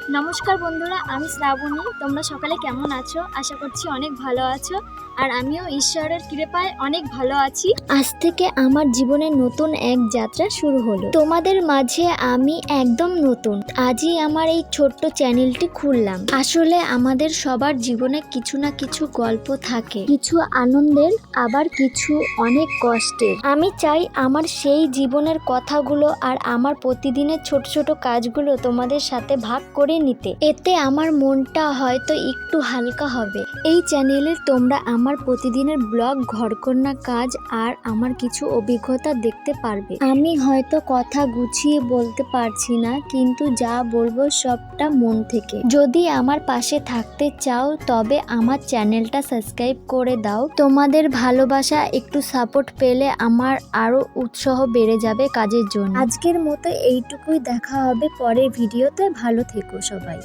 নমস্কার বন্ধুরা, আমি শ্রাবণী। তোমরা সকালে কেমন আছো? আশা করছি অনেক ভালো আছো। আর আমিও ঈশ্বরের কৃপায় অনেক ভালো আছি। আজ থেকে আমার জীবনের নতুন এক যাত্রা শুরু হলো। তোমাদের মাঝে আমি একদম নতুন। আজই আমার এই ছোট্ট চ্যানেলটি খুললাম। আসলে আমাদের সবার জীবনে কিছু না কিছু গল্প থাকে, কিছু আনন্দের, আবার কিছু অনেক কষ্টের। আমি চাই আমার সেই জীবনের কথাগুলো আর আমার প্রতিদিনের ছোট ছোট কাজগুলো তোমাদের সাথে ভাগ করে নিতে। এতে আমার মনটা হয়তো একটু হালকা হবে। এই চ্যানেলে তোমরা আমার প্রতিদিনের ব্লগ, ঘরকন্না কাজ আর আমার কিছু অভিজ্ঞতা দেখতে পারবে। আমি হয়তো কথা গুছিয়ে বলতে পারছি না, কিন্তু যা বলবো সবটা মন থেকে। যদি আমার পাশে থাকতে চাও তবে আমার চ্যানেলটা সাবস্ক্রাইব করে দাও। তোমাদের ভালোবাসা, একটু সাপোর্ট পেলে আমার আরো উৎসাহ বেড়ে যাবে কাজের জন্য। আজকের মতো এইটুকুই, দেখা হবে পরের ভিডিওতে। ভালো থেকো সবাই।